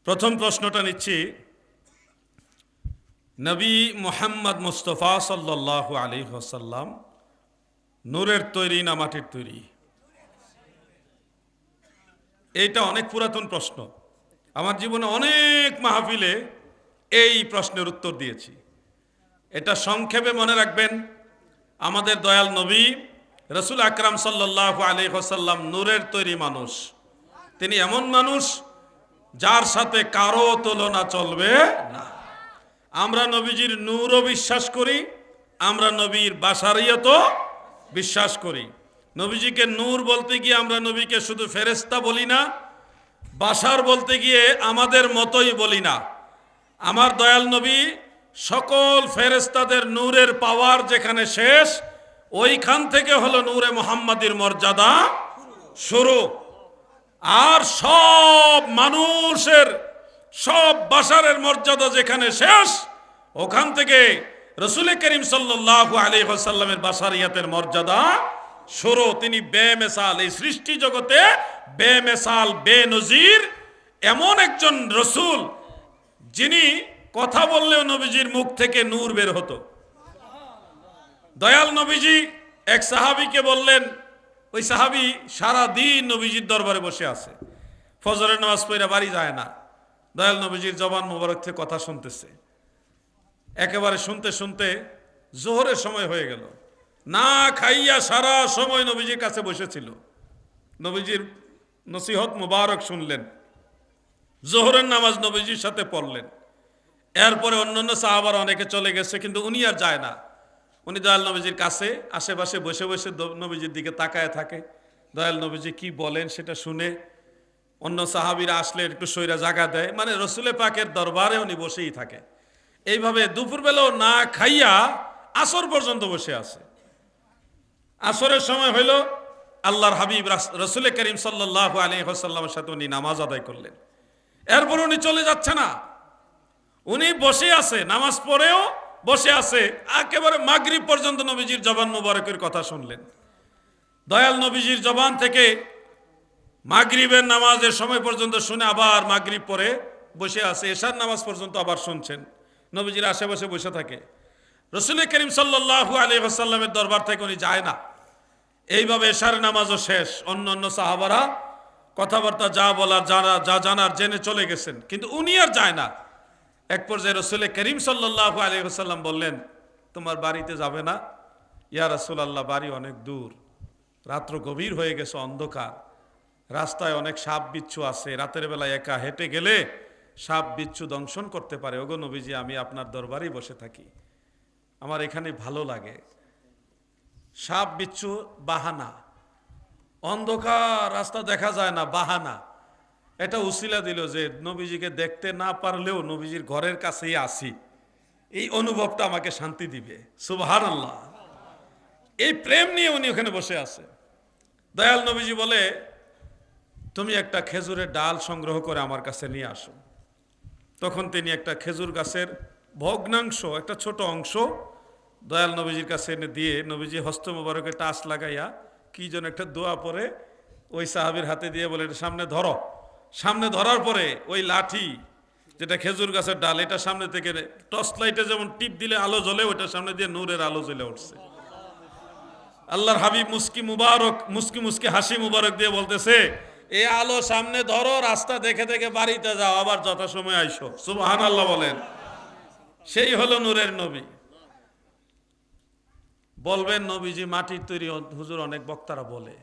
প্রথম প্রশ্নটা নিচ্ছি, নবী মুহাম্মদ মুস্তাফা সাল্লাল্লাহু আলাইহি ওয়াসাল্লাম নূরের তৈরি না মাটির তৈরি? এইটা অনেক পুরাতন প্রশ্ন। আমার জীবনে অনেক মাহফিলে এই প্রশ্নের উত্তর দিয়েছি। এটা সংক্ষেপে মনে রাখবেন, আমাদের দয়াল নবী রসুল আকরাম সাল্লাল্লাহু আলাইহি ওয়াসাল্লাম নূরের তৈরি মানুষ। তিনি এমন মানুষ যার সাথে কারো তুলনা চলবে না। আমরা নবীজির নূরও বিশ্বাস করি, আমরা নবীর বাশারিয়তও বিশ্বাস করি। নবীজিকে নূর বলতে গিয়ে আমরা নবীকে শুধু ফেরেশতা বলি না, বাশার বলতে গিয়ে আমাদের মতোই বলি না। আমার দয়াল নবী সকল ফেরেশতাদের নূরের পাওয়ার যেখানে শেষ, ওইখান থেকে হলো নূরে মুহাম্মাদির মর্যাদা শুরু। আর সব মানুষের সব বাশারের মর্যাদা যেখানে শেষ, ওখান থেকে রসুল করিম সাল্লাল্লাহু আলাইহি ওয়াসাল্লামের বাশারিয়াতের মর্যাদা শুরু। তিনি বেমেসাল, এই সৃষ্টি জগতে বেমেসাল বেনজির এমন একজন রসুল, যিনি কথা বললেও নবীজির মুখ থেকে নূর বের হতো। দয়াল নবীজি এক সাহাবীকে বললেন, ওই সাহাবী সারা দিন নবীজির দরবারে বসে আছে, ফজরের নামাজ পড়া বাড়ি যায় না, দয়াল নবীজির জবান মোবারক থেকে কথা শুনতেছে। একেবারে শুনতে শুনতে জোহরের সময় হয়ে গেল, না খাইয়া সারা সময় নবীজির কাছে বসেছিল, নবীজির নসিহত মুবারক শুনলেন, জোহরের নামাজ নবীজির সাথে পড়লেন। এরপরে অন্যান্য সাহাবারা অনেকে চলে গেছে, কিন্তু উনি আর যায় না। উনি দয়াল নবীজির কাছে আশেপাশে বসে বসে নবীজির দিকে তাকায় থাকে, দয়াল নবীজি কি বলেন সেটা শুনে। অন্য সাহাবীরা আসলে একটু সইরা জায়গা দেয়, মানে রসুলে পাকের দরবারে উনি বসেই থাকে। এইভাবে দুপুরবেলাও না খাইয়া আসর পর্যন্ত বসে আছে। আসরের সময় হইল, আল্লাহর হাবিব রসুলে করিম সাল্লাল্লাহু আলাইহি ওয়াসাল্লামের সাথে উনি নামাজ আদায় করলেন। এরপর উনি চলে যাচ্ছে না, উনি বসে আছে, নামাজ পড়েও বসে আছে, একেবারে মাগরিব পর্যন্ত নবীজির জবান মুবারকের কথা শুনলেন। দয়াল নবীজির জবান থেকে মাগরিবের নামাজের সময় পর্যন্ত শুনে আবার মাগরিব পরে বসে আছে, এশার নামাজ পর্যন্ত আবার শুনছেন। নবীজির আশেপাশে বসে থাকে। রসুল করিম সাল্লাল্লাহু আলাইহি ওয়াসাল্লামের দরবার থেকে উনি যায় না। এইভাবে এশার নামাজও শেষ, অন্য অন্য সাহাবারা কথাবার্তা যা বলার যা জানার জেনে চলে গেছেন, কিন্তু উনি আর যায় না। এক পর্যায়ে রসুল করিম সাল্লাল্লাহু আলাইহি ওয়াসাল্লাম বললেন, তোমার বাড়িতে যাবে না? ইয়া রাসূলুল্লাহ, বাড়ি অনেক দূর, রাত্র গভীর হয়ে গেছে, অন্ধকার, রাস্তায় অনেক সাপ বিচ্ছু আছে, রাতের বেলায় একা হেঁটে গেলে সাপ বিচ্ছু দংশন করতে পারে। ওগো নবীজি, আমি আপনার দরবারেই বসে থাকি, আমার এখানে ভালো লাগে। সাপ বিচ্ছু বাহানা, অন্ধকার রাস্তা দেখা যায় না, বাহানা। এটা উসিলা দিল যে নবীজিকে দেখতে না পারলেও নবীজির ঘরের কাছেই আসি, এই অনুভবটা আমাকে শান্তি দিবে। সুবহানাল্লাহ। এই প্রেম নিয়ে উনি ওখানে বসে আছে। দয়াল নবীজি বলে, তুমি একটা খেজুরের ডাল সংগ্রহ করে আমার কাছে নিয়ে আসো। তখন তিনি একটা খেজুর গাছের ভগ্নাংশ, একটা ছোট অংশ দয়াল নবীজির কাছে এনে দিয়ে, নবীজি হস্ত মোবারকে টাচ লাগাইয়া কি যেন একটা দোয়া পরে ওই সাহাবীর হাতে দিয়ে বলে, এটা সামনে ধরো। সামনে ধরার পরে ওই লাঠি, যেটা খেজুর গাছের ডাল, এটা সামনে থেকে টর্চ লাইটে যেমন টিপ দিলে আলো জ্বলে, ওইটার সামনে দিয়ে নূরের আলো জ্বলে উঠছে। আল্লাহর হাবিব মুস্কি মুস্কি হাসি মুবারক দিয়ে বলতেছে, এই আলো সামনে ধরো, রাস্তা দেখে দেখে বাড়িতে যাও, আবার যথাসময় আইসো। সুবহানাল্লাহ বলেন। সেই হলো নূরের নবী। বলবেন নবীজি মাটির তৈরি, হুজুর অনেক বক্তারা বলে,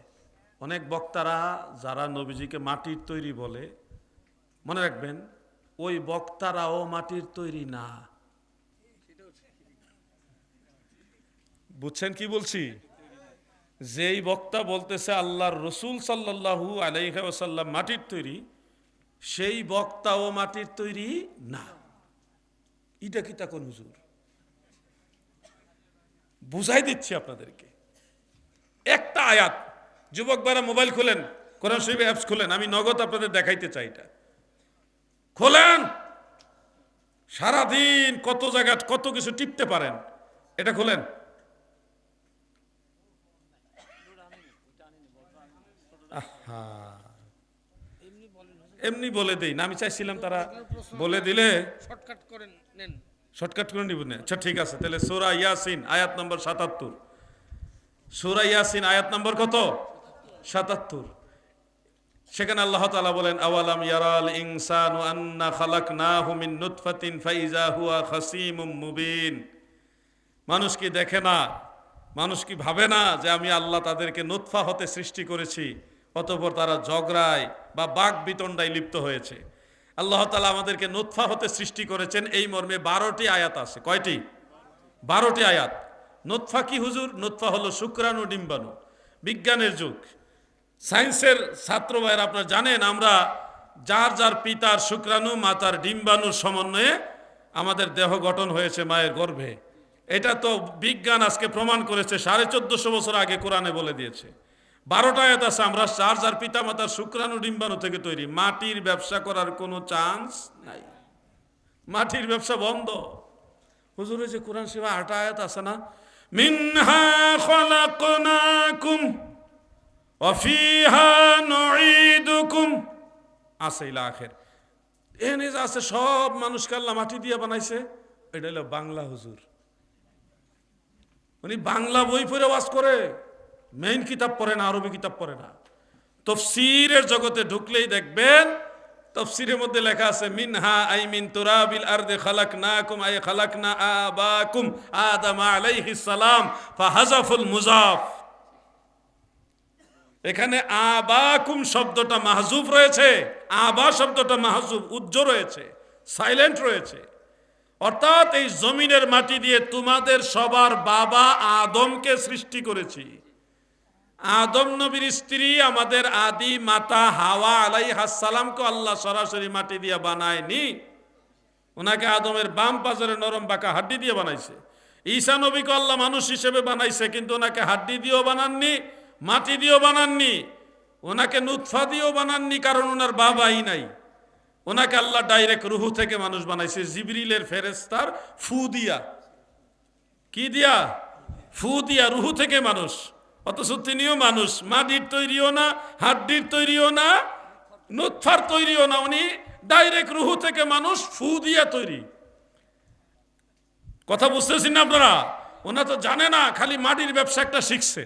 অনেক বক্তারা যারা নবীজিকে মাটির তৈরি বলে, মনে রাখবেন ওই বক্তারাও মাটির তৈরি না। বুঝছেন কি বলছি? যেই বক্তা বলতেছে আল্লাহর রসুল সাল্লাল্লাহু আলাইহি ওয়াসাল্লাম মাটির তৈরি, সেই বক্তাও মাটির তৈরি না। এটা কি তা কোন হুজুর? বুঝাই দিচ্ছি আপনাদেরকে। একটা আয়াত, যুবক ভাইরা মোবাইল খোলেন, কোরআন শরীফ অ্যাপস খোলেন, আমি নগদ আপনাদের দেখাইতে চাই। এটা খোলেন, সারাদিন কত জায়গা কত কিছু টিপতে পারেন, এটা খোলেন। এমনি বলে দেই না, আমি চাইছিলাম তারা বলে দিলে শর্টকাট করে নেন। শর্টকাট করে নিব না। আচ্ছা ঠিক আছে, তাহলে সূরা ইয়াসিন আয়াত নম্বর ৭৭। সূরা ইয়াসিন আয়াত নম্বর কত? ৭৭। সেখানে আল্লাহ তাআলা বলেন, আওয়ালাম ইয়ারাল ইনসানু আন্না খালাকনাহু মিন নুতফাতিন ফাইজা হুয়া খাসীমুম মুবিন। মানুষ কি দেখে না, মানুষ কি ভাবে না যে আমি আল্লাহ তাদেরকে নুতফা হতে সৃষ্টি করেছি, অতঃপর তারা ঝগড়ায় বা বাক বিতণ্ডায় লিপ্ত হয়েছে। আল্লাহ তাআলা আমাদেরকে নুতফা হতে সৃষ্টি করেছেন, এই মর্মে ১২টি আয়াত আছে। কয়টি? ১২টি আয়াত। নুতফা কি হুজুর? নুতফা হলো শুক্রাণু ডিম্বাণু। বিজ্ঞানের যুগ, সায়েন্সের ছাত্র ভাইয়েরা আপনারা জানেন, আমরা যার যার পিতার শুক্রাণু মাতার ডিম্বাণুর সমন্বয়ে আমাদের দেহ গঠন হয়েছে মায়ের গর্ভে। এটা তো বিজ্ঞান আজকে প্রমাণ করেছে, ১৪৫০ বছর আগে কোরআনে বলে দিয়েছে। ১২টা আয়াত আছে, আমরা যার যার পিতা মাতার শুক্রাণু ডিম্বাণু থেকে তৈরি। মাটির ব্যবসা করার কোনো চান্স নাই, মাটির ব্যবসা বন্ধ। হুজুরে যে কোরআন শিবা ৮টা আয়াত আছে না, মিনহা খালাকনাকুম ওয়া ফিহা নুঈদুকুম আছে ইলা আখির। এনে যা আছে সব মানুষকে আল্লাহ মাটি দিয়ে বানাইছে। এটা হলো বাংলা হুজুর, উনি বাংলা বই পড়ে ওয়াজ করে, মেইন কিতাব পড়ে না, আরবি কিতাব পড়ে না। তাফসীরের জগতে ঢুকলেই দেখবেন তাফসীরের মধ্যে লেখা আছে মিনহা আই মিন তুরাবিল আরদি খালাকনাকুম আই খালাকনা আবাকুম আদম আলাইহিস সালাম ফাহাযাফুল মুযাফ। এখানে আবাকুম শব্দটা মাহজুফ রয়েছে, আবা শব্দটা মাহজুফ উজ্জ্ব রয়েছে, সাইলেন্ট রয়েছে। অর্থাৎ এই জমিনের মাটি দিয়ে তোমাদের সবার বাবা আদমকে সৃষ্টি করেছি। আদম নবীর স্ত্রী আমাদের আদি মাতা হাওয়া আলাইহিস সালামকে আল্লাহ সরাসরি মাটি দিয়ে বানায়নি, ওনাকে আদমের বাম পাজরে নরম বাঁকা হাড্ডি দিয়ে বানাইছে। ঈসা নবীকে আল্লাহ মানুষ হিসেবে বানাইছে, কিন্তু ওনাকে হাড্ডি দিয়েও বানাননি, মাটি দিয়েও বানাননি, ওনাকে নুতফা দিয়েও বানাননি, কারণ ওনার বাবাই নাই। ওনাকে আল্লাহ ডাইরেক্ট রুহু থেকে মানুষ বানাইছে, জিবরিলের ফেরেশতার ফু দিয়া। কি দিয়া? ফু দিয়া, রুহু থেকে মানুষ। অথচ তিনিও মানুষ, মাটির তৈরিও না, হাড্ডির তৈরিও না, নুতফার তৈরিও না, উনি ডাইরেক্ট রুহু থেকে মানুষ, ফু দিয়া তৈরি। কথা বুঝতেছেন না আপনারা? ওনা তো জানে না, খালি মাটির ব্যবসা একটা শিখছে।